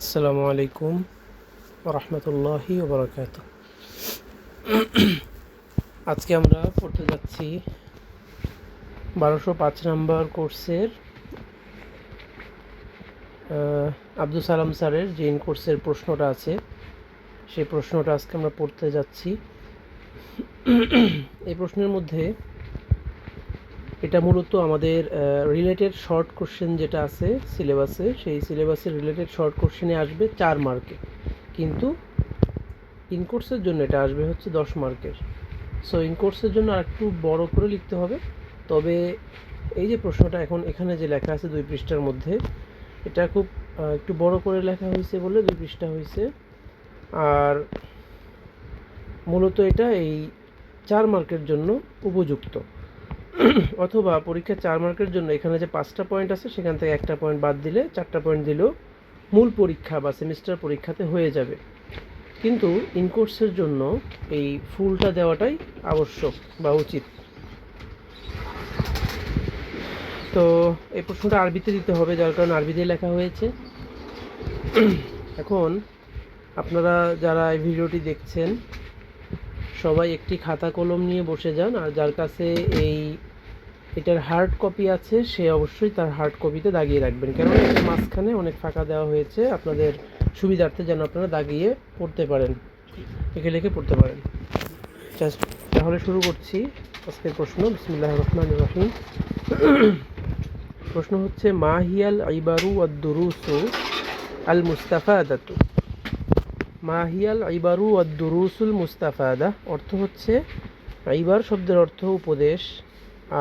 আসসালামু আলাইকুম রহমতুল্লাহি ওবরাকাত। আজকে আমরা পড়তে যাচ্ছি 1205 নম্বর কোর্সের আব্দুল সালাম স্যারের যে কোর্সের প্রশ্নটা আছে সেই প্রশ্নটা আজকে আমরা পড়তে যাচ্ছি। এই প্রশ্নের মধ্যে এটা মূলত আমাদের রিলেটেড শর্ট কোশ্চেন যেটা আছে সিলেবাসে, সেই সিলেবাসের রিলেটেড শর্ট কোশ্চেনে আসবে 4 মার্কে, কিন্তু ইনকোর্সের জন্য এটা আসবে হচ্ছে 10 মার্কের। সো ইনকোর্সের জন্য আর একটু বড় করে লিখতে হবে। তবে এই যে প্রশ্নটা এখানে যে লেখা আছে 2 পৃষ্ঠার মধ্যে, এটা খুব একটু বড় করে লেখা হয়েছে বলে 2 পৃষ্ঠা হয়েছে। আর মূলত এটা এই 4 মার্কের জন্য উপযুক্ত। অথবা পরীক্ষা 4 মার্কের জন্য এখানে যে 5টা পয়েন্ট আছে সেখান থেকে একটা পয়েন্ট বাদ দিলে 4টা পয়েন্ট দিলেও মূল পরীক্ষা বা সেমিস্টার পরীক্ষাতে হয়ে যাবে। কিন্তু ইনকোর্সের জন্য এই ফুলটা দেওয়াটাই আবশ্যক বা উচিত। তো এই প্রশ্নটা আরবিতে দিতে হবে, যার কারণে আরবিতে লেখা হয়েছে। এখন আপনারা যারা এই ভিডিওটি দেখছেন সবাই একটি খাতা কলম নিয়ে বসে যান, আর যার কাছে এটার হার্ড কপি আছে সে অবশ্যই তার হার্ড কপিতে দাগিয়ে রাখবেন, কেন এটার মাঝখানে অনেক ফাঁকা দেওয়া হয়েছে আপনাদের সুবিধার্থে, যেন আপনারা দাগিয়ে পড়তে পারেন, লিখে লিখে পড়তে পারেন। তাহলে শুরু করছি আজকের প্রশ্ন। বিসমিল্লাহির রহমানির রহিম। প্রশ্ন হচ্ছে মা হিয়াল ইবারু ওয়াদ দুরুসু আল মুস্তাফাদাতু। মা হিয়াল ইবারু ওয়াদ দুরুসুল মুস্তাফাদা অর্থ হচ্ছে, ইবার শব্দের অর্থ উপদেশ,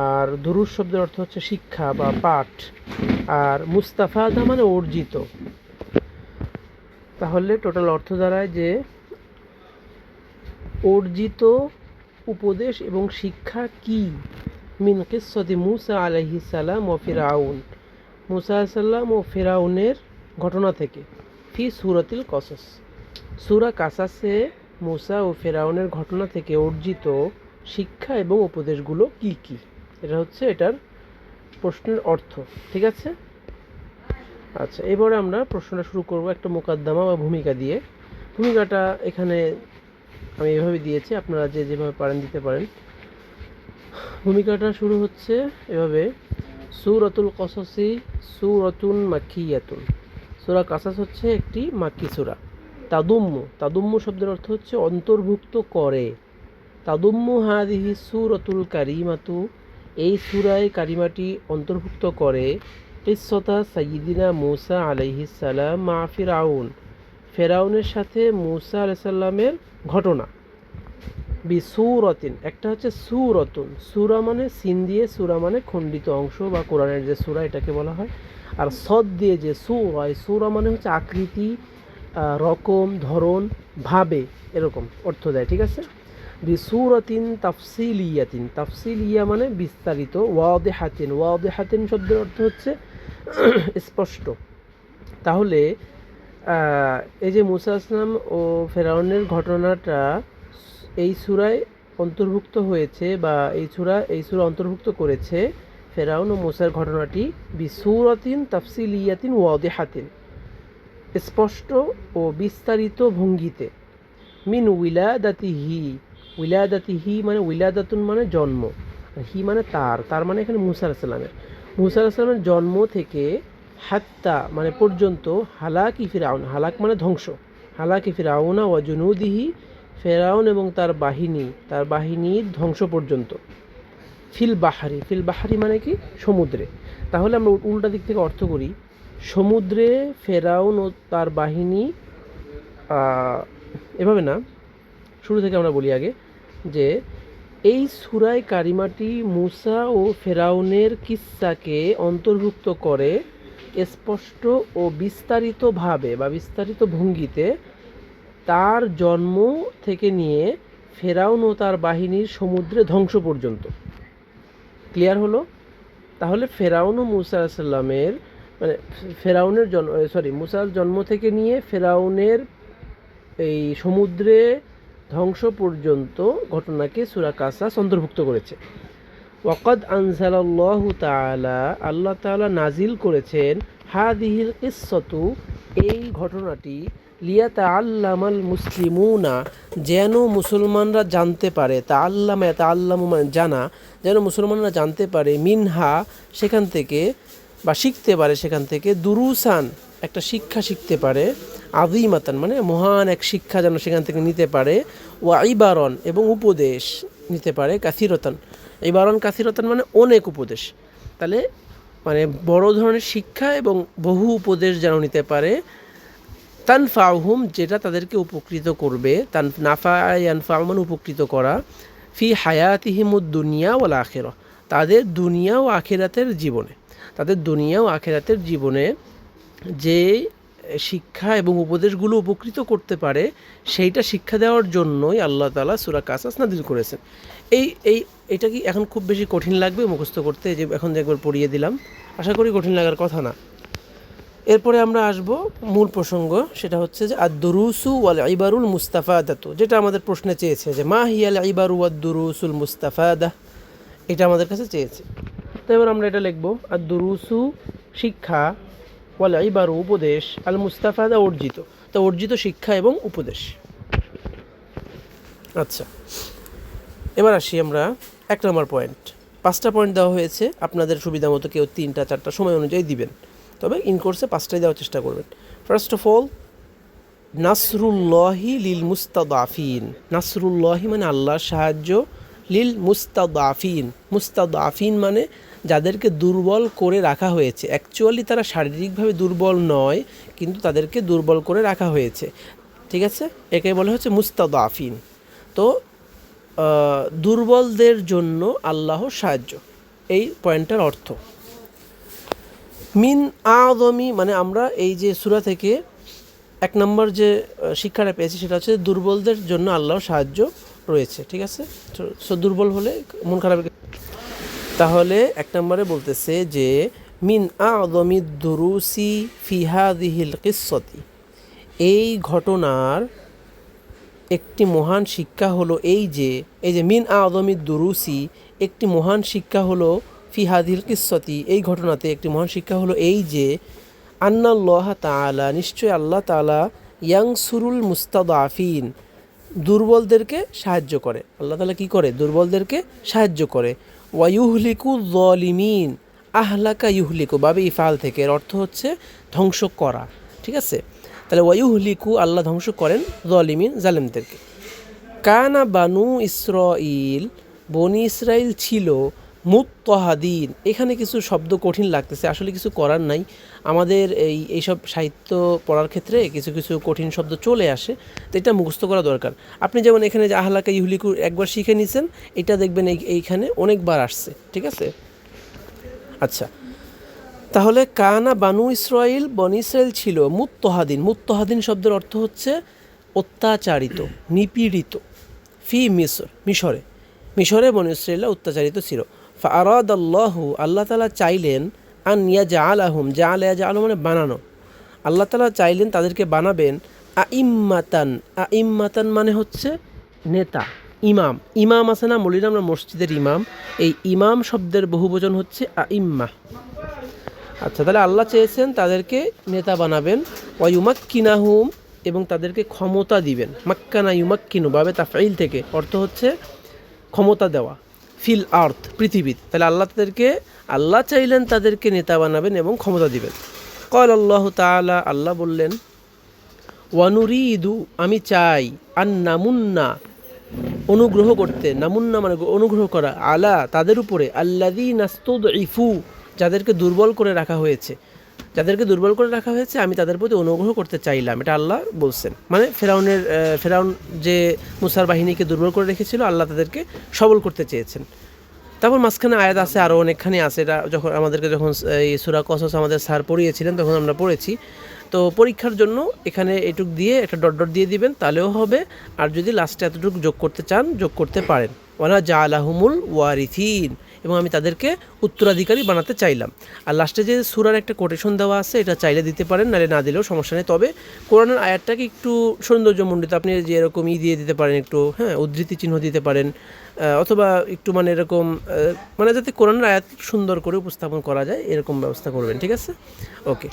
আর দুরুস শব্দের অর্থ হচ্ছে শিক্ষা বা পাঠ, আর মুস্তাফাদা মানে অর্জিত। তাহলে টোটাল অর্থ দাঁড়ায় যে অর্জিত উপদেশ এবং শিক্ষা কি? মিন কিসসাতি মুসা আলাইহিস সালাম ও ফিরাউন, মুসা আলাইহিস সালাম ও ফিরাউনের ঘটনা থেকে। ফি সূরাতিল কসস, সূরা কাসাসে মুসা ও ফিরাউনের ঘটনা থেকে অর্জিত শিক্ষা এবং উপদেশগুলো কি কি? এটা হচ্ছে এটার প্রশ্নের অর্থ। ঠিক আছে, আচ্ছা, এবারে আমরা প্রশ্নটা শুরু করব একটা মোকদ্দমা বা ভূমিকা দিয়ে। ভূমিকাটা এখানে আমি এভাবে দিয়েছি, আপনারা যে যেভাবে পারেন দিতে পারেন। ভূমিকাটা শুরু হচ্ছে এভাবে, সূরাতুল কসসি সূরাতুন মাক্কিয়াতুন। সূরা কাসাস হচ্ছে একটি মাক্কি সূরা। তাদুম্মু শব্দের অর্থ হচ্ছে অন্তর্ভুক্ত করে। তাদুম্মু হাদিহি সূরাতুল কারিমাতু, এই সূরায় কারিমাটি অন্তর্ভুক্ত করে কিসসাতা সাইয়্যিদিনা মূসা আলাইহিস সালাম মা ফিরাউন, ফেরাউনের সাথে মূসা আলাইহিস সালামের ঘটনা। বিসূরাতিন, একটা হচ্ছে সূরাতুন, সূরা মানে সিন দিয়ে, সূরা মানে খণ্ডিত অংশ বা কোরআনের যে সূরা এটাকে বলা হয়। আর সদ দিয়ে যে সূরা, সূরা মানে হচ্ছে আকৃতি, রকম, ধরন, ভাবে, এরকম অর্থ দেয়। ঠিক আছে, বিসূরাতিন তাফসিলিয়াতিন, তাফসিলিয়া মানে বিস্তারিত। ওয়াদিহাতিন শব্দের অর্থ হচ্ছে স্পষ্ট। তাহলে এই যে মূসা আসলাম ও ফেরাউনের ঘটনাটা এই সূরায় অন্তর্ভুক্ত হয়েছে, বা এই সূরা অন্তর্ভুক্ত করেছে ফেরাউন ও মূসার ঘটনাটি বিসূরাতিন তাফসিলিয়াতিন ওয়াদিহাতিন, স্পষ্ট ও বিস্তারিত ভঙ্গিতে। মিন উইলাদাতিহি মানে উইলাদাতুন মানে জন্ম, হি মানে তার মানে এখানে মূসা আলাইহিস সালামের জন্ম থেকে, হাত্তা মানে পর্যন্ত, হালাকি ফিরাউন, হালাক মানে ধ্বংস, হালাকি ফিরাউনা ওয়া জুনুদিহি, ফেরাউন এবং তার বাহিনীর ধ্বংস পর্যন্ত। ফিল বাহারি মানে কি? সমুদ্রে। তাহলে আমরা উল্টা দিক থেকে অর্থ করি, সমুদ্রে ফেরাউন ও তার বাহিনী, এভাবে না, শুরু থেকে আমরা বলি আগে যে এই সূরায় কারিমাটি মূসা ও ফেরাউনের কিস্সাকে অন্তর্ভুক্ত করে স্পষ্ট ও বিস্তারিতভাবে বা বিস্তারিত ভঙ্গিতে, তার জন্ম থেকে নিয়ে ফেরাউন ও তার বাহিনীর সমুদ্রে ধ্বংস পর্যন্ত। ক্লিয়ার হলো? তাহলে ফেরাউন ও মূসা আলাইহিস সালামের মানে ফেরাউনের মূসার জন্ম থেকে নিয়ে ফেরাউনের এই সমুদ্রে ধ্বংস পর্যন্ত ঘটনাকে সূরা কাসাস অন্তর্ভুক্ত করেছে। ওয়াকাদ আনজালাল্লাহু তাআলা, আল্লাহ তাআলা নাজিল করেছেন, হাদিহিল কিসসাতু, এই ঘটনাটি লিয়াতাআল্লামাল মুসলিমুনা, যেন মুসলমানরা জানতে পারে, তাআল্লামু মানে জানা, যেন মুসলমানরা জানতে পারে, মিনহা সেখান থেকে, বা শিখতে পারে সেখান থেকে, দুরুসান একটা শিক্ষা শিখতে পারে, আযীমাতান মানে মহান এক শিক্ষা যেন সেখান থেকে নিতে পারে, ওয়া ইবারন এবং উপদেশ নিতে পারে, কাসিরতান, ইবারন কাসিরতান মানে অনেক উপদেশ, তাহলে মানে বড় ধরনের শিক্ষা এবং বহু উপদেশ যেন নিতে পারে, তানফাউহুম যেটা তাদেরকে উপকৃত করবে, নাফা ইয়ানফাউ মানে উপকৃত করা, ফি হায়াতিহিমুদ দুনিয়া ওয়াল আখিরা, তাদের দুনিয়া ও আখিরাতের জীবনে, তাদের দুনিয়া ও আখিরাতের জীবনে যে শিক্ষা এবং উপদেশগুলো উপকৃত করতে পারে সেইটা শিক্ষা দেওয়ার জন্যই আল্লাহ তাআলা সূরা কাসাস নাযিল করেছেন। এটা কি এখন খুব বেশি কঠিন লাগবে মুখস্থ করতে, যে এখন যে একবার পড়িয়ে দিলাম, আশা করি কঠিন লাগার কথা না। এরপরে আমরা আসব মূল প্রসঙ্গ, সেটা হচ্ছে যে আদ-দুরুসু ওয়াল ইবারুল মুস্তাফাদাতু, যেটা আমাদের প্রশ্নে চেয়েছে যে মা হিয়াল ইবারু ওয়াদ-দুরুসুল মুস্তাফাদা, এটা আমাদের কাছে চেয়েছে। তো এবার আমরা এটা লিখব, আদ-দুরুসু শিক্ষা, ওয়াল ইবারু উপদেশ, আল মুস্তাফাদা অর্জিত, তো অর্জিত শিক্ষা এবং উপদেশ। আচ্ছা, এবার আসি আমরা 1 নম্বর পয়েন্ট। 5টা পয়েন্ট দেওয়া হয়েছে, আপনাদের সুবিধা মতো কেউ 3টা 4টা সময় অনুযায়ী দিবেন, তবে ইন কোর্সে 5টাই দেওয়ার চেষ্টা করবেন। ফার্স্ট অফ অল, নাসরুল্লাহি লিল মুস্তাদাফিন, নাসরুল্লাহি মানে আল্লাহর সাহায্য, লিল মুস্তাদাফিন, মুস্তাদাফিন মানে যাদেরকে দুর্বল করে রাখা হয়েছে, অ্যাকচুয়ালি তারা শারীরিকভাবে দুর্বল নয়, কিন্তু তাদেরকে দুর্বল করে রাখা হয়েছে, ঠিক আছে, একে বলা হচ্ছে মুস্তাদাফিন। তো দুর্বলদের জন্য আল্লাহর সাহায্য, এই পয়েন্টটার অর্থ। মিন আযমি মানে আমরা এই যে সূরা থেকে 1 নম্বর যে শিক্ষাটা পেয়েছি সেটা হচ্ছে দুর্বলদের জন্য আল্লাহর সাহায্য রয়েছে, ঠিক আছে। সো দুর্বল হলে মন খারাপ, তাহলে 1 নম্বরে বলতেছে যে মিন আযমি দুরুসি ফি হাযিহিল কিসসাতি, এই ঘটনার একটি মহান শিক্ষা হলো এই যে মিন আযমি দুরুসি, একটি মহান শিক্ষা হলো ফি হাযিহিল কিসসাতি, এই ঘটনাতে একটি মহান শিক্ষা হলো এই যে আন্নাল্লাহ তাআলা, নিশ্চয় আল্লাহ তাআলা, ইয়ানসুরুল মুস্তাদাফিন, দুর্বলদেরকে সাহায্য করে, আল্লাহ তাআলা কি করে, দুর্বলদেরকে সাহায্য করে, ওয়া ইউহলিকু যালিমিন, আহলাকা ইউহলিকু বাবে ইফআল থেকে, এর অর্থ হচ্ছে ধ্বংস করা, ঠিক আছে। তাহলে ওয়া ইউহলিকু আল্লাহ ধ্বংস করেন, যালিমিন জালেমদেরকে। কানা বানু ইসরাইল, বনি ইসরাইল ছিল, মুত্তাহাদিন, এখানে কিছু শব্দ কঠিন লাগতেছে, আসলে কিছু করার নাই, আমাদের এইসব সাহিত্য পড়ার ক্ষেত্রে কিছু কিছু কঠিন শব্দ চলে আসে, তো এটা মুখস্থ করা দরকার। আপনি যেমন এখানে যে আহলাকা ইউহলিকু একবার শিখে নিছেন, এটা দেখবেন এইখানে অনেকবার আসছে, ঠিক আছে। আচ্ছা, তাহলে কানা বানু ইসরাইল, বনি ইসরাইল ছিল, মুত্তাহাদিন, মুত্তাহাদিন শব্দের অর্থ হচ্ছে অত্যাচারিত, নিপীড়িত, ফি মিশরে, মিশরে বনি ইসরাইলরা অত্যাচারিত ছিল। ফাআরাদাল্লাহু, আল্লাহ তাআলা চাইলেন, আন ইয়াজআলাহুম, ইয়াজআলু মানে বানানো, আল্লাহ তাআলা চাইলেন তাদেরকে বানাবেন, আইম্মাতান মানে হচ্ছে নেতা, ইমাম, ইমাম আছে না, বলি না আমরা মসজিদের ইমাম, এই ইমাম শব্দের বহুবচন হচ্ছে আইম্মা। আচ্ছা, তাহলে আল্লাহ চেয়েছেন তাদেরকে নেতা বানাবেন, ওয়া ইউমাক্কিনাহুম, এবং তাদেরকে ক্ষমতা দিবেন, মাক্কানা ইউমাক্কিনু বাবে তাফঈল থেকে, অর্থ হচ্ছে ক্ষমতা দেওয়া, ফিল আর্থ পৃথিবীতে, তাহলে আল্লাহ চাইলেন তাদেরকে নেতা বানাবেন এবং ক্ষমতা দিবেন। ক্বাল আল্লাহু তাআলা, আল্লাহ বললেন, ওয়ানুরিদু আমি চাই, আন নামুন্না অনুগ্রহ করতে, নামুন্না মানে অনুগ্রহ করা, আলা তাদের উপরে, আল্লাযীনা ইসতুদঈফু যাদেরকে দুর্বল করে রাখা হয়েছে, আমি তাদের প্রতি অনুগ্রহ করতে চাইলাম, এটা আল্লাহ বলছেন। মানে ফেরাউন যে মুসার বাহিনীকে দুর্বল করে রেখেছিল, আল্লাহ তাদেরকে সবল করতে চেয়েছেন। তারপর মাঝখানে আয়াত আছে, আরও অনেকখানি আছে, এটা যখন এই সূরা কসস আমাদের স্যার পড়িয়েছিলেন তখন আমরা পড়েছি। তো পরীক্ষার জন্য এখানে এটুক দিয়ে একটা ডট ডট দিয়ে দিবেন, তাহলেও হবে, আর যদি লাস্টে এতটুকু যোগ করতে চান যোগ করতে পারেন। ওয়ালা জাআলাহুমুল ওয়ারিথিন, এবং আমি তাদেরকে উত্তরাধিকারী বানাতে চাইলাম। আর লাস্টে যে সূরার একটা কোটেশন দেওয়া আছে, এটা চাইলে দিতে পারেন, নাহলে না দিলেও সমস্যা নেই। তবে কোরআনের আয়াতটাকে একটু সৌন্দর্যমণ্ডিত, আপনি যে এরকম দিয়ে দিতে পারেন, একটু উদ্ধৃতি চিহ্ন দিতে পারেন, অথবা একটু মানে এরকম মানে যাতে কোরআনের আয়াত সুন্দর করে উপস্থাপন করা যায়, এরকম ব্যবস্থা করবেন, ঠিক আছে। ওকে,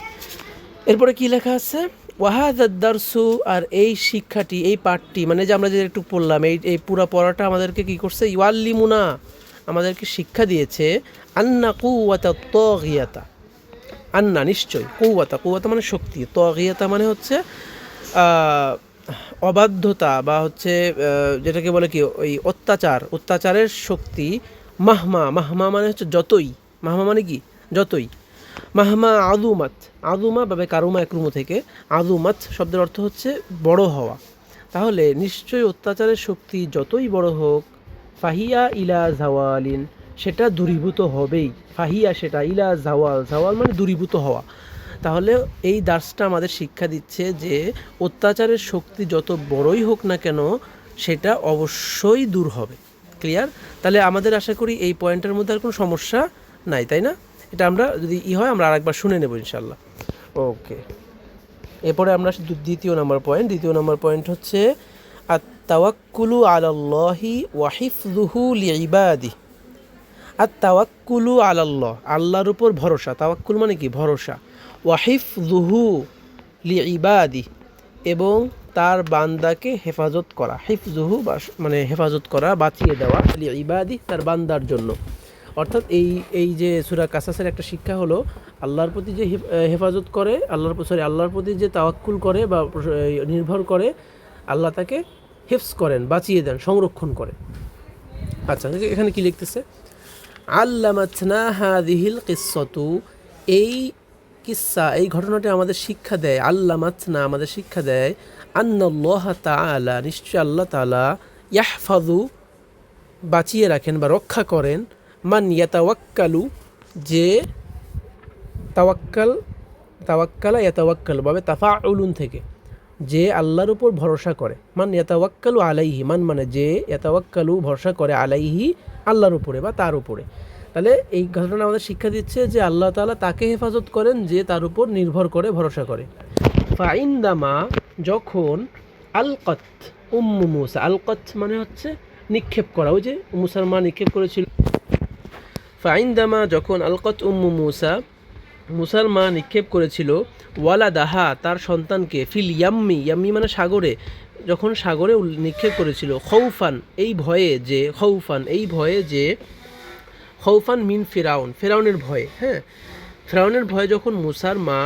এরপরে কি লেখা আছে, ওয়াহাদাদ দারসু, আর এই শিক্ষাটি, এই পাঠটি, মানে যে আমরা যে একটু পড়লাম, এই পুরা পড়াটা আমাদেরকে কি করছে, ইউআল্লিমুনা, আমাদেরকে শিক্ষা দিয়েছে, আন্না কুওয়াতা তাগিয়াতা, আন্না নিশ্চয়, কুওয়াতা, কুওয়াতা মানে শক্তি, তাগিয়াতা মানে হচ্ছে অবাধ্যতা বা হচ্ছে যেটাকে বলে কি ওই অত্যাচারের শক্তি, মাহমা, মাহমা মানে হচ্ছে যতই, মাহমা মানে কি যতই, মাহমা আদুমাত, আদুমা বা কারুমা একরুমু থেকে, আদুমাত শব্দের অর্থ হচ্ছে বড় হওয়া। তাহলে নিশ্চয়ই অত্যাচারের শক্তি যতই বড় হোক, ফাহিয়া ইলা জাওয়ালিন, সেটা দূরীভূত হবেই, ফাহিয়া সেটা, ইলা জাওয়াল, জাওয়াল মানে দূরীভূত হওয়া। তাহলে এই দার্সটা আমাদের শিক্ষা দিচ্ছে যে অত্যাচারের শক্তি যত বড়ই হোক না কেন সেটা অবশ্যই দূর হবে। ক্লিয়ার? তাহলে আমাদের আশা করি এই পয়েন্টের মধ্যে আর কোনো সমস্যা নাই, তাই না? এটা আমরা যদি হয় আমরা আরেকবার শুনে নেব ইনশাল্লাহ। ওকে, এরপরে আমরা দ্বিতীয় নম্বর পয়েন্ট হচ্ছে আত তাওয়াক্কুলু আলাল্লাহি ওয়া হিফযুহু লিইবাদি। আত তাওয়াক্কুলু আলাল্লাহ, আল্লাহর উপর ভরসা, তাওয়াক্কুল মানে কি ভরসা, ওয়া হিফযুহু লিইবাদি, এবং তার বান্দাকে হেফাজত করা, হিফযুহু মানে হেফাজত করা, বাঁচিয়ে দেওয়া, লিইবাদি তার বান্দার জন্য। অর্থাৎ এই যে সূরা কাসাসের একটা শিক্ষা হলো আল্লাহর প্রতি যে হেফাজত করে, আল্লাহর প্রতি যে তাওয়াক্কুল করে বা নির্ভর করে, আল্লাহ তাকে হিফজ করেন, বাঁচিয়ে দেন, সংরক্ষণ করে। আচ্ছা, এখানে কি লিখতেছে, আল্লামাতনা হাযিহিল কিসসাতু, এই কিসসা, এই ঘটনাটি আমাদের শিক্ষা দেয়, আল্লামাতনা আমাদের শিক্ষা দেয়, আন্নাল্লাহ তাআলা, নিশ্চয় আল্লাহ তাআলা, ইয়াহফাযু বাঁচিয়ে রাখেন বা রক্ষা করেন, মান ইয়াতাওয়াক্কালু, যে তাওয়াক্কালা ইয়াতাওয়াক্কালু ভাবে তাফাউলুন থেকে, যে আল্লাহর উপর ভরসা করে, মান ইয়াতাওয়াক্কালু আলাইহি, মান মানে যে, ইয়াতাওয়াক্কালু ভরসা করে, আলাইহি আল্লাহর উপরে বা তার উপরে। তাহলে এই ঘটনা আমাদের শিক্ষা দিচ্ছে যে আল্লাহ তাআলা তাকে হেফাজত করেন যে তার উপর নির্ভর করে, ভরসা করে। ফাইন্দামা, যখন, আলকাত উম্মু মুসা, আলকাত মানে হচ্ছে নিক্ষেপ করা, ওই যে মুসার মা নিক্ষেপ করেছিল। ফাইন্দামা যখন, আলকাত উম্মু মুসা, মুসার মা নিক্ষেপ করেছিল, ওয়ালাদাহা তার সন্তানকে, ফিল ইয়াম্মি, ইয়াম্মি মানে সাগরে, যখন সাগরে নিক্ষেপ করেছিল, খৌফান এই ভয়ে যে, খৌফান এই ভয়ে যে, খৌফান মিন ফিরাউন, ফেরাউনের ভয়ে, হ্যাঁ, ফেরাউনের ভয়ে যখন মুসার মা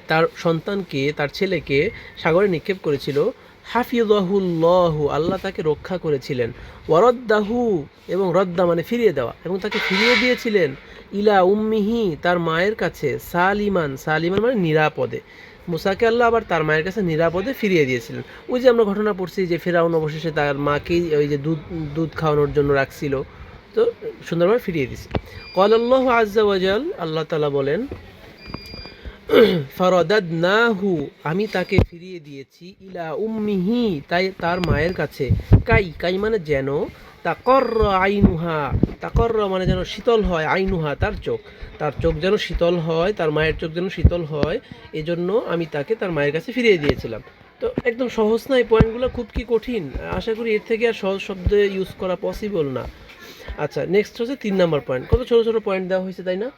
তার সন্তানকে, তার ছেলেকে সাগরে নিক্ষেপ করেছিল, হাফিজাহুল্লাহু আল্লাহ তাকে রক্ষা করেছিলেন, ওয়ারদ্দাহু এবং রদ্দা মানে ফিরিয়ে দেওয়া, এবং তাকে ফিরিয়ে দিয়েছিলেন, ইলা উম্মিহি তার মায়ের কাছে, সালিমান, সালিমান মানে নিরাপদে, মুসাকে আল্লাহ আবার তার মায়ের কাছে নিরাপদে ফিরিয়ে দিয়েছিলেন। ওই যে আমরা ঘটনা পড়ছি যে ফেরাউন অবশেষে তার মাকেই ওই যে দুধ খাওয়ানোর জন্য রাখছিল, তো সুন্দরভাবে ফিরিয়ে দিয়েছে। ক্বালাল্লাহু আযজা ওয়াজাল, আল্লাহ তাআলা বলেন, ফারাদাদনাহু আমি তাকে ফিরিয়ে দিয়েছি, ইলা উম্মিহি তাই তার মায়ের কাছে, কাই মানে যেন, তাকর্রা আইনুহা, তাকর্রা মানে যেন শীতল হয়, আইনুহা তার চোখ যেন শীতল হয়, তার মায়ের চোখ যেন শীতল হয়, এজন্য আমি তাকে তার মায়ের কাছে ফিরিয়ে দিয়েছিলাম। তো একদম সহজ না, এই পয়েন্টগুলো খুব কি কঠিন, আশা করি এর থেকে আর সহজ শব্দ ইউজ করা পসিবল না। আচ্ছা, নেক্সট হচ্ছে 3 নম্বর পয়েন্ট, কত ছোটো ছোটো পয়েন্ট দেওয়া হয়েছে তাই না?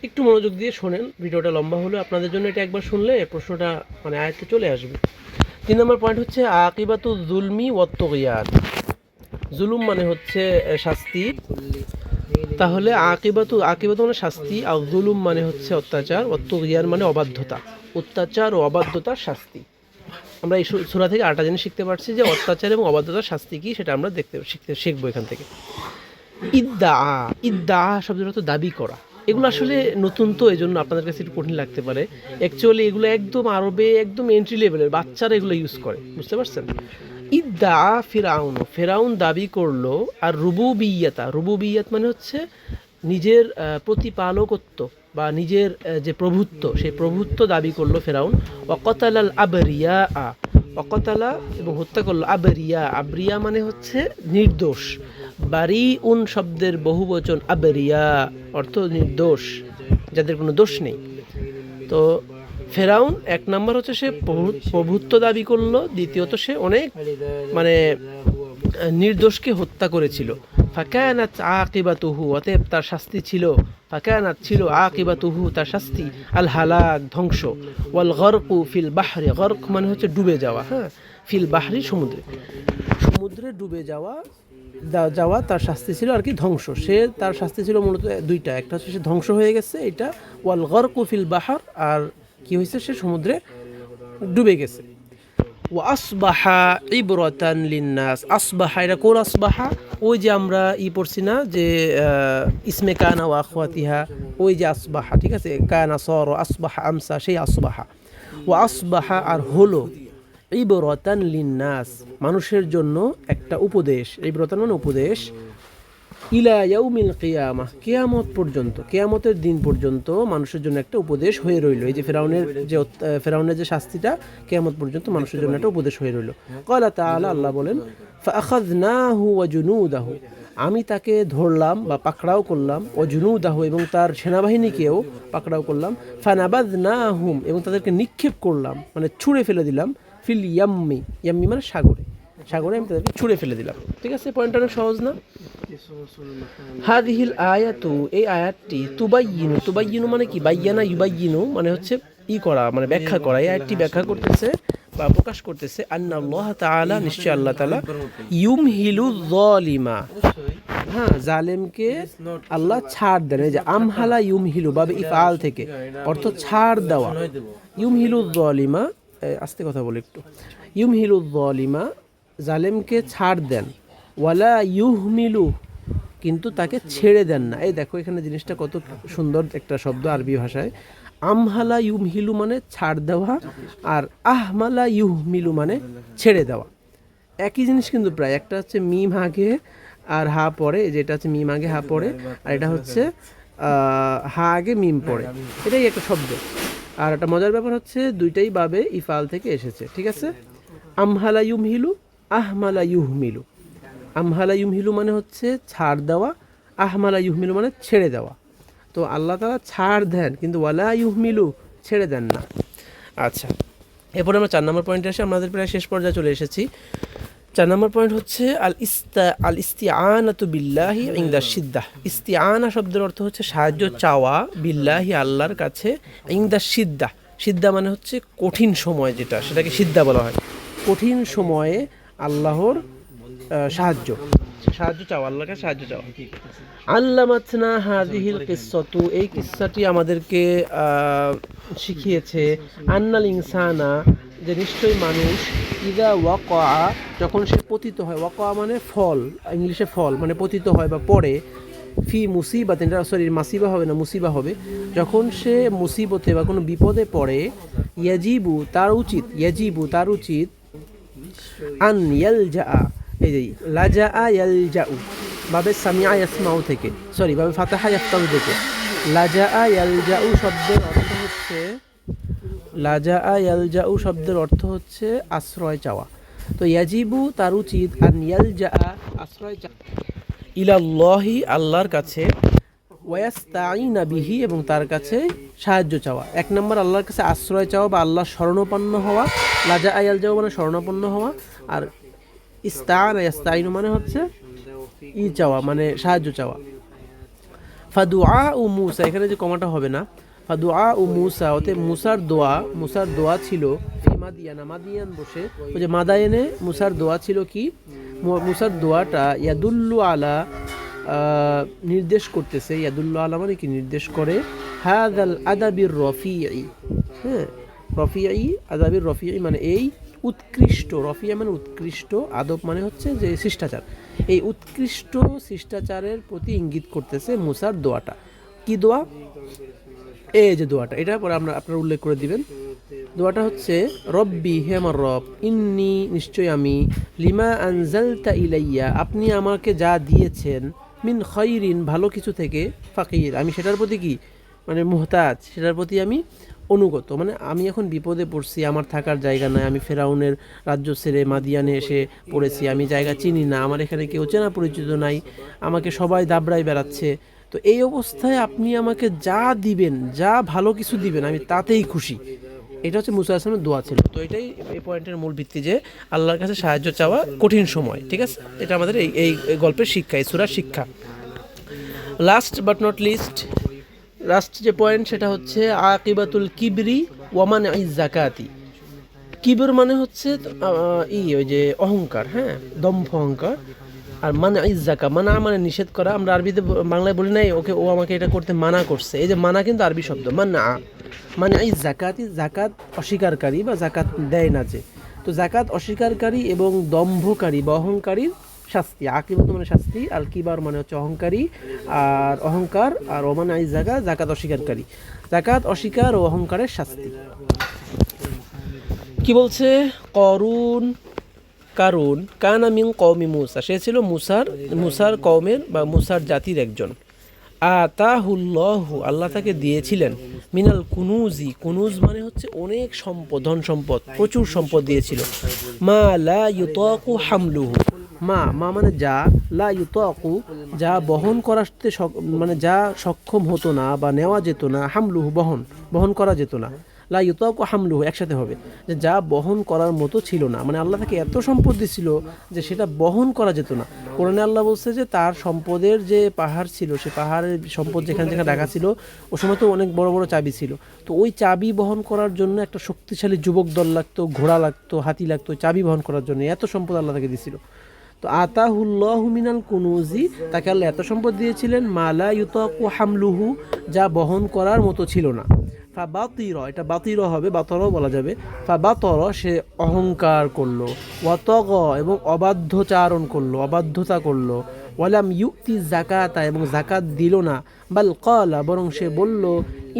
একটু মনোযোগ দিয়ে শোনেন, ভিডিওটা লম্বা হলে আপনাদের জন্য এটা একবার শুনলে প্রশ্নটা মানে আয়ত্তে চলে আসবে। 3 নম্বর পয়েন্ট হচ্ছে আকিবাতু জুলমি ওয়াত তুগয়ান, জুলুম মানে হচ্ছে শাস্তি, তাহলে আকিবাতু মানে শাস্তি, আর জুলুম মানে হচ্ছে অত্যাচার, ওয়াত তুগয়ান মানে অবাধ্যতা, অত্যাচার ও অবাধ্যতার শাস্তি। আমরা এই সূরা থেকে 8টা জিনিস শিখতে পারছি যে অত্যাচার এবং অবাধ্যতার শাস্তি কি সেটা আমরা শিখবো এখান থেকে। ইদ্দা শব্দের অর্থ দাবি করা, এগুলো আসলে নতুন তো এই জন্য আপনাদের কাছে একটু কঠিন লাগতে পারে। অ্যাকচুয়ালি এগুলো একদম আরবে একদম এন্ট্রি লেভেলের, বাচ্চারা এগুলো ইউজ করে, বুঝতে পারছেন? ইদ্দা ফেরাউন দাবি করলো, আর রুবুবিয়াত মানে হচ্ছে নিজের প্রতিপালকত্ব বা নিজের যে প্রভুত্ব, সেই প্রভুত্ব দাবি করলো ফেরাউন। ওয়াকাতালাল আবরিয়া, অকতালা এবং হত্যা করলো, আবরিয়া মানে হচ্ছে নির্দোষ, বারিউন শব্দের বহুবচন আবরিয়া, অর্থ নির্দোষ, যাদের কোনো দোষ নেই। তো ফেরাউন 1 নম্বর হচ্ছে সে প্রভুত্ব দাবি করলো, দ্বিতীয়ত সে অনেক মানে নির্দোষকে হত্যা করেছিল, ফাকানাত আকিবাতুহু, অতএব তার শাস্তি ছিল, ফাকানাত ছিল, আকিবাতুহু তার শাস্তি, আল হালাক ধ্বংস, ওয়াল গরকু ফিল বাহরি, গরক মানে হচ্ছে ডুবে যাওয়া, হ্যাঁ, ফিল বাহরি সমুদ্রে, সমুদ্রে ডুবে যাওয়া যাওয়া তার শাস্তি ছিল আর কি ধ্বংস। সে তার শাস্তি ছিল মূলত দুইটা, একটা হচ্ছে সে ধ্বংস হয়ে গেছে এটা, ওয়াল গরকু ফিল বাহার, আর কি হয়েছে সে সমুদ্রে ডুবে গেছে। ওয়া আসবাহা ইবরাতান লিন্নাস, আসবাহা এটা কোন আসবাহা, ওই যে আমরা পড়ছি না যে ইসমে কানা ওয়া আখওয়াতিহা, ওই যে আসবাহা, ঠিক আছে, কানা সর আসবাহা আমসা, সেই আসবাহা। ওয়া আসবাহা আর হলো, ইবরাতান লিন্নাস মানুষের জন্য একটা উপদেশ, ইবরাতান মানে উপদেশ, ইলা ইয়াউমিল কিয়ামাহ কিয়ামত পর্যন্ত, কিয়ামতের দিন পর্যন্ত মানুষের জন্য একটা উপদেশ হয়ে রইল। এই যে ফেরাউনের যে শাস্তিটা কিয়ামত পর্যন্ত মানুষের জন্য একটা উপদেশ হয়ে রইল। ক্বালা তাআলা, আল্লাহ বলেন, ফাআখাযনাহু ওয়া জুনুদাহু, আমি তাকে ধরলাম বা পাকড়াও করলাম, ও জুনুদাহু এবং তার সেনাবাহিনীকেও পাকড়াও করলাম, ফানাবাযনাহুম এবং তাদেরকে নিক্ষেপ করলাম মানে ছুঁড়ে ফেলে দিলাম, ফিল ইয়াম্মি, ইয়াম্মি মানে সাগরে, সাগরে আমি তাদেরকে ছুঁড়ে ফেলে দিলাম। ঠিক আছে, পয়েন্টটা অনেক সহজ না? হাদিহিল আয়াতু, এই আয়াতটি, তুবাইয়িনু, তুবাইয়িনু মানে কি, বাইয়ানা ইউবাইয়িনু মানে হচ্ছে করা, মানে ব্যাখ্যা করা। এই আয়াতটি ব্যাখ্যা করতেছে বা প্রকাশ করতেছে আন্নাল্লাহ তাআলা, নিশ্চয় আল্লাহ তাআলা, ইউমহিলু যালিমা, হ্যাঁ, জালেমকে আল্লাহ ছাড় দেন। এই যে আমহালা ইউমহিলু বাবে ইফআল থেকে অর্থ ছাড় দেওয়া, ইউমহিলু যালিমা, আস্তে কথা বলে একটু, ইউমহিলু যালিমা জালেমকে ছাড় দেন, ওয়ালা ইউহমিলু কিন্তু তাকে ছেড়ে দেন না। এই দেখো এখানে জিনিসটা কত সুন্দর একটা শব্দ আরবি ভাষায়, আমহালা ইউমহিলু মানে ছাড় দেওয়া, আর আহমালা ইউহমিলু মানে ছেড়ে দেওয়া, একই জিনিস কিন্তু প্রায়। একটা হচ্ছে মিম আগে আর হা পড়ে, যেটা হচ্ছে মিম আগে হা পড়ে, আর এটা হচ্ছে হা আগে মিম পড়ে, এটাই একটা শব্দ। আর একটা মজার ব্যাপার হচ্ছে দুইটাই বাবে ইফাল থেকে এসেছে, ঠিক আছে। আমহালা ইউমহিলু, আহমালা ইউহমিলু, আমহালা ইউমহিলু মানে হচ্ছে ছাড় দেওয়া, আহমালা ইউহমিলু মানে ছেড়ে দেওয়া। তো আল্লাহ তাআলা ছাড় দেন কিন্তু ওয়ালা ইউহমিলু ছেড়ে দেন না। আচ্ছা, এরপরে আমরা 4 নম্বর পয়েন্টে আসি, আমাদের প্রায় শেষ পর্যায়ে চলে এসেছি। 4 নম্বর পয়েন্ট হচ্ছে আল ইস্তিআনাতু বিল্লাহি ইনদা সিদ্দাহ। ইস্তিআনা শব্দের অর্থ হচ্ছে সাহায্য চাওয়া, বিল্লাহি আল্লাহর কাছে, ইনদা সিদ্দাহ, সিদ্দা মানে হচ্ছে কঠিন সময়, যেটা সেটাকে সিদ্দা বলা হয়। কঠিন সময়ে আল্লাহর সাহায্য চাওয়া, আল্লাহর কাছে সাহায্য চাওয়া। আল্লামাতনা হাযিহিল কিসসাতু, এই কিসসাটি আমাদেরকে শিখিয়েছে, আন্নাল ইনসানা, যে নিশ্চয়ই মানুষ, ইদা ওয়াকা, যখন সে পতিত হয়, ওয়াকা মানে ফল, ইংলিশে ফল মানে পতিত হয় বা পড়ে, ফি মুসিবাতে, সরি মাসিবা হবে না, মুসিবা হবে, যখন সে মুসিবতে বা কোনো বিপদে পড়ে, ইয়াজিবু তার উচিত, ইয়াজিবু তার উচিত, আন ইয়ালজা, এই যে লাজা ইয়ালজাউ বাবে সামিআ ইয়াসমাউ থেকে, সরি বাবে ফাতাহা ইয়াফতাহু থেকে, লাজা ইয়ালজাউ শব্দের অর্থ হচ্ছে, লাজা ইয়ালজাউ শব্দের অর্থ হচ্ছে আশ্রয় চাওয়া। তো ইয়াজিবু তার উচিত, আন ইয়ালজা আশ্রয় চাওয়া, ইলাল্লাহি আল্লাহর কাছে, ওয়াস্তাঈনা বিহি এবং তার কাছে সাহায্য চাওয়া। 1 নম্বর আল্লাহর কাছে আশ্রয় চাওয়া বা আল্লাহর শরণাপন্ন হওয়া, লাজা ইয়ালজাউ মানে শরণাপন্ন হওয়া, আর ইস্তাআনা ইয়াস্তাঈনু মানে হচ্ছে চাওয়া মানে সাহায্য চাওয়া। ফাদুআ ও মুসা, এখানে যে কমাটা হবে না, ফাদুআ ও মুসা, ওতে মুসার দোয়া ছিল, মাদিয়ানা, মাদিয়ান বসে, ওই যে মাদায়েনে মুসার দোয়া ছিল কি, মুসার দোয়াটা ইয়াদুল্লু আলা, নির্দেশ করতেছে, ইয়াদুল্লু আলা মানে কি নির্দেশ করে, হাযাল আদাবির রফিঈ, হ্যাঁ, রফিঈ, আদাবির রফিঈ মানে এই উৎকৃষ্ট, রফিয়া মানে উৎকৃষ্ট, আদব মানে হচ্ছে যে শিষ্টাচার, এই উৎকৃষ্ট শিষ্টাচারের প্রতি ইঙ্গিত করতেছে মুসার দোয়াটা। কি দোয়া? এই যে দোয়াটা, এটা পরে আপনারা উল্লেখ করে দিবেন। দোয়াটা হচ্ছে, রব্বি, হে আমার রব, ইন্নি নিশ্চয় আমি, লিমা আনজালতা ইলাইয়া আপনি আমাকে যা দিয়েছেন, মিন খাইরিন ভালো কিছু থেকে, ফাকির আমি সেটার প্রতি কি মানে মুহতাজ, সেটার প্রতি আমি অনুগত। মানে আমি এখন বিপদে পড়ছি, আমার থাকার জায়গা নাই, আমি ফেরাউনের রাজ্য ছেড়ে মাদিয়ানে এসে পড়েছি, আমি জায়গা চিনি না, আমার এখানে কেউ চেনা পরিচিত নাই, আমাকে সবাই দাবড়ায় বেড়াচ্ছে। তো এই অবস্থায় আপনি আমাকে যা দিবেন, যা ভালো কিছু দিবেন, আমি তাতেই খুশি, এটা হচ্ছে মুসা আলাইহিস সালামের দোয়া ছিল। তো এটাই এই পয়েন্টের মূল ভিত্তি যে আল্লাহর কাছে সাহায্য চাওয়া কঠিন সময়, ঠিক আছে? এটা আমাদের এই এই গল্পের শিক্ষা, এই সূরার শিক্ষা। Last but not list, last যে পয়েন্ট সেটা হচ্ছে আকিবাতুল কিবরি ওয়ামান ইজ জাকাতি। কিবর মানে হচ্ছে ওই যে অহংকার, হ্যাঁ, দম্ভ অহংকার। আর মানা ইজ জাকা, মানা মানে নিষেধ করা। আমরা আরবিতে বাংলায় বলি নাই ওকে, ও আমাকে এটা করতে মানা করছে। এই যে মানা কিন্তু আরবি শব্দ, মানা মানে ইজ জাকাতি, জাকাত অস্বীকারী বা জাকাত দেয় না যে। তো জাকাত অস্বীকারী এবং দম্ভকারী বা অহংকারীর শাস্তি, আকিবত মানে শাস্তি, আল কিবার মানে হচ্ছে অহংকারী আর অহংকার, আর ওমান আইজ জাকা জাকাত অস্বীকারী, জাকাত অস্বীকার ও অহংকারের শাস্তি। কি বলছে? করুন, কারণ কানা মিন কওমি মুসা, সে ছিল মুসার কওমের বা মুসার জাতির একজন। আতাহুল্লাহু, আল্লাহ তাকে দিয়েছিলেন, মিনাল কুনুজি, কুনুজ মানে হচ্ছে অনেক সম্পদ, ধন সম্পদ, প্রচুর সম্পদ দিয়েছিল। মা লা ইউতাকু হামলুহু, মা মানে যা, লা ইউতাকু যা বহন করাতে মানে যা সক্ষম হতো না বা নেওয়া যেত না, হামলুহু বহন করা যেত না, লা ইউতাকু হামলুহু একসাথে হবে, যে যা বহন করার মতো ছিল না। মানে আল্লাহ তাকে এত সম্পদ দিছিল যে সেটা বহন করা যেত না। কোরআনে আল্লাহ বলছে যে তার সম্পদের যে পাহাড় ছিল, সে পাহাড়ের সম্পদ যেখানে যেখানে রাখা ছিল, ও সময় তো অনেক বড় বড় চাবি ছিল। তো ওই চাবি বহন করার জন্য একটা শক্তিশালী যুবক দল লাগতো, ঘোড়া লাগতো, হাতি লাগতো, চাবি বহন করার জন্য। এত সম্পদ আল্লাহ তাকে দিছিল। তো আতাহুল্লাহু মিনাল কুনুজি, তাকে আল্লাহ এত সম্পদ দিয়েছিলেন, মালা ইউতাকু হামলুহু, যা বহন করার মতো ছিল না। ফাবাতির, এটা বাতির হবে, বাতরও বলা যাবে। ফাবাতর, সে অহংকার করলো। ওয়াতগ, এবং অবাধ্যচারণ করলো, অবাধ্যতা করলো। ওয়ালাম ইউতি জাকাতা, এবং জাকাত দিল না। বাল ক্বালা, বরং সে বলল,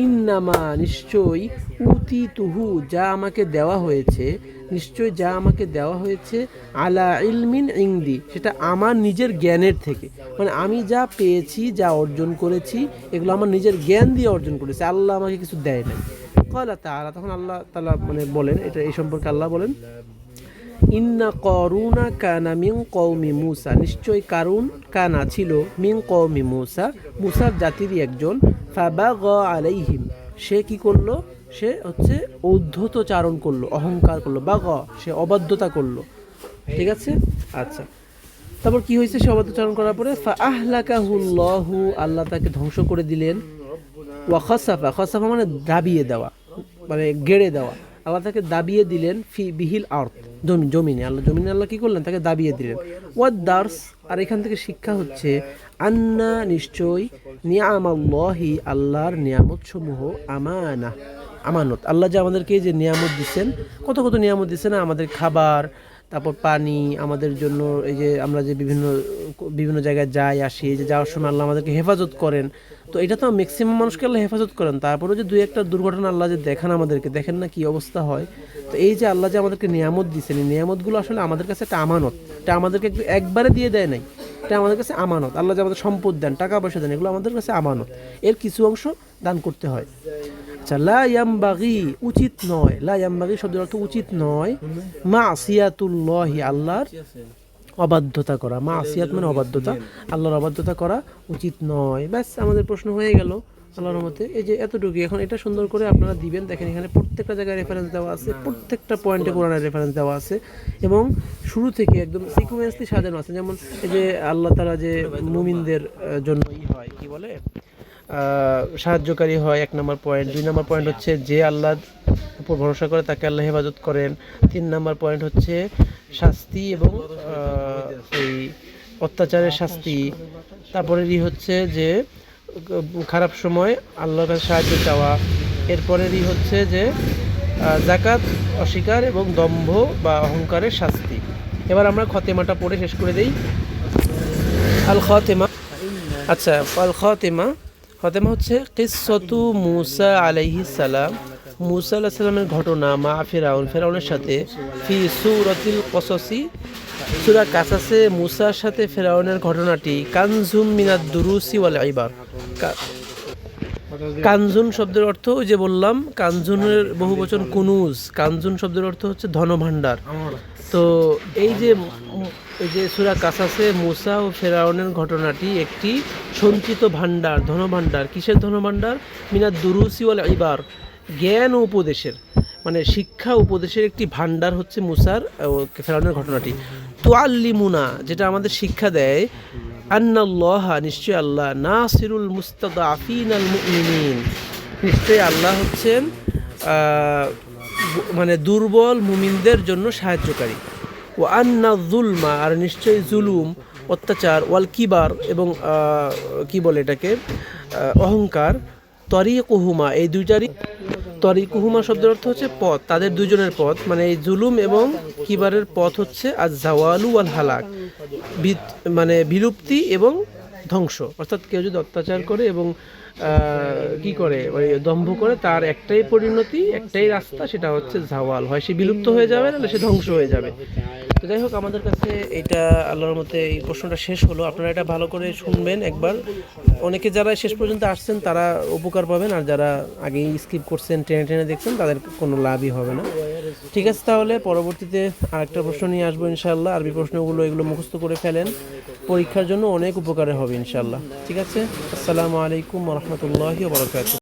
ইন্নামা, নিশ্চয়ই, উতি তুহু, যা আমাকে দেওয়া হয়েছে, নিশ্চয় যা আমাকে দেওয়া হয়েছে, আলা ইলমিন ইংদি, সেটা আমার নিজের জ্ঞানের থেকে। মানে আমি যা পেয়েছি, যা অর্জন করেছি, এগুলো আমার নিজের জ্ঞান দিয়ে অর্জন করেছি, আল্লাহ আমাকে কিছু দেয় নাই। ক্বালা তাআলা, তখন আল্লাহ তাআলা মানে বলেন, এটা এই সম্পর্কে আল্লাহ বলেন, ইন্না করুনা কানা মিন কওমি মুসা, নিশ্চয় কারুন কানা ছিল, মিন কওমি মুসা, মুসার জাতিরই একজন। ফাবাগা আলাইহিম, সে কি করলো? সে হচ্ছে ঔদ্ধত্যচারণ করলো, অহংকার করলো। বাগা, সে অবাধ্যতা করলো, ঠিক আছে? আচ্ছা, তারপর কি হয়েছে? সে অবাধ্যচারণ করার পরে ফাআহলাকাহুল্লাহু, আল্লাহ তাকে ধ্বংস করে দিলেন। ওয়া খাসাফা, খাসাফা মানে দাবিয়ে দেওয়া, মানে গেড়ে দেওয়া। আল্লাহ তাকে দাবিয়ে দিলেন, ফি বিহিল আরদ, জমিনে। আল্লাহ কি করলেন? তাকে দাবিয়ে দিলেন। ওয়াদ দার্স, আর এখান থেকে শিক্ষা হচ্ছে, আন্না, নিশ্চয়, নিয়ামাল্লাহি, আল্লাহর নিয়ামত সমূহ, আমানত। আল্লাহ যে আমাদেরকে যে নিয়ামত দিচ্ছেন, কত কত নিয়ামত দিচ্ছেন, আমাদের খাবার, তারপর পানি, আমাদের জন্য এই যে আমরা যে বিভিন্ন জায়গায় যাই আসি, এই যে যাওয়ার সময় আল্লাহ আমাদেরকে হেফাজত করেন। তো এটা তো ম্যাক্সিমাম মানুষকে আল্লাহ হেফাজত করেন, তারপরেও যে দুই একটা দুর্ঘটনা আল্লাহ যে দেখান আমাদেরকে, দেখেন না কি অবস্থা হয়। তো এই যে আল্লাহ যে আমাদেরকে নিয়ামত দিচ্ছেন, এই নিয়ামতগুলো আসলে আমাদের কাছে একটা আমানত। এটা আমাদেরকে একবারে দিয়ে দেয় নাই, এটা আমাদের কাছে আমানত। আল্লাহ যে আমাদের সম্পদ দেন, টাকা পয়সা দেন, এগুলো আমাদের কাছে আমানত। এর কিছু অংশ দান করতে হয়। আচ্ছা, লা ইয়ামবাগি, উচিত নয়। লা ইয়ামবাগি শব্দের অর্থ উচিত নয়। মাসিয়াতুল্লাহি, আল্লাহর অবাধ্যতা করা। মাসিয়াত মানে অবাধ্যতা, আল্লাহর অবাধ্যতা করা উচিত নয়। ব্যাস, আমাদের প্রশ্ন হয়ে গেল আল্লাহর রহমতে। এই যে এতটুকু, এখন এটা সুন্দর করে আপনারা দিবেন। দেখেন এখানে প্রত্যেকটা জায়গায় রেফারেন্স দেওয়া আছে, প্রত্যেকটা পয়েন্টে কোরআনের রেফারেন্স দেওয়া আছে, এবং শুরু থেকে একদম সিকুয়েন্সলি সাজানো আছে। যেমন এই যে আল্লাহ তাআলা যে মুমিনদের জন্য হয়, কি বলে, সাহায্যকারী হয়, 1 নম্বর পয়েন্ট। 2 নম্বর পয়েন্ট হচ্ছে যে আল্লাহর উপর ভরসা করে তাকে আল্লাহ হেফাজত করেন। 3 নম্বর পয়েন্ট হচ্ছে শাস্তি এবং এই অত্যাচারের শাস্তি। তারপরেরই হচ্ছে যে খারাপ সময় আল্লাহর কাছে সাহায্য চাওয়া। এরপরেরই হচ্ছে যে জাকাত অস্বীকার এবং দম্ভ বা অহংকারের শাস্তি। এবার আমরা খতেমাটা পড়ে শেষ করে দেই। আল খাতেমা, আচ্ছা, আল খাতেমা, খতেমা হচ্ছে কিসসাতু মুসা আলাইহিস সালাম, মুসা আলাইহিস সালামের ঘটনা, মা ফেরাউনের সাথে, ফি সূরাতিল কসসি, সূরা কাসাসে মুসার সাথে ফেরাউনের ঘটনাটি, কানজুম মিনাদ দুরুসি ওয়াল ইবার। কানজুন শব্দের অর্থ ওই যে বললাম, কানজুনের বহুবচন কুনুজ। কানজুন শব্দের অর্থ হচ্ছে ধনভাণ্ডার। তো এই যে সূরা কাসাসে মুসা ও ফেরাউনের ঘটনাটি একটি সঞ্চিত ভাণ্ডার, ধনভাণ্ডার। কিসের ধনভাণ্ডার? মিনাদ দুরুসি ওয়াল ইবার, জ্ঞান ও উপদেশের, মানে শিক্ষা উপদেশের একটি ভান্ডার হচ্ছে মুসার ফেরাউনের ঘটনাটি। তুআল্লিমুনা, যেটা আমাদের শিক্ষা দেয়, আন্নাল্লাহ, নিশ্চয় আল্লাহ, নাসিরুল মুস্তাদাফিনাল মুমিনিন, নিশ্চয়ই আল্লাহ হচ্ছেন মানে দুর্বল মুমিনদের জন্য সাহায্যকারী। ও আন্না যুলমা, আর নিশ্চয়ই জুলুম, অত্যাচার, ওয়াল কিবার, এবং কি বলে এটাকে, অহংকার, তরিকুহুমা, এই দুইটারই, তরিকুহুমা শব্দের অর্থ হচ্ছে পথ, তাদের দুজনের পথ, মানে এই জুলুম এবং কিবারের পথ হচ্ছে আজ জাওয়ালু ওয়াল হালাক, মানে বিলুপ্তি এবং ধ্বংস। অর্থাৎ কেউ যদি অত্যাচার করে এবং কি করে, ওই দম্ভ করে, তার একটাই পরিণতি, একটাই রাস্তা, সেটা হচ্ছে জাওয়াল, হয় সে বিলুপ্ত হয়ে যাবে, নাহলে সে ধ্বংস হয়ে যাবে। তো যাই হোক, আমাদের কাছে এটা আল্লাহর মতে এই প্রশ্নটা শেষ হলো। আপনারা এটা ভালো করে শুনবেন একবার। অনেকে যারা শেষ পর্যন্ত আসছেন তারা উপকার পাবেন, আর যারা আগেই স্কিপ করছেন, টেনে টেনে দেখছেন, তাদের কোনো লাভই হবে না। ঠিক আছে, তাহলে পরবর্তীতে আরেকটা প্রশ্ন নিয়ে আসবো ইনশাআল্লাহ। আরবি প্রশ্নগুলো এগুলো মুখস্থ করে ফেলেন, পরীক্ষার জন্য অনেক উপকারে হবে ইনশাআল্লাহ। ঠিক আছে, আসসালামু আলাইকুম ওয়া রাহমাতুল্লাহি ওয়া বারাকাতুহু।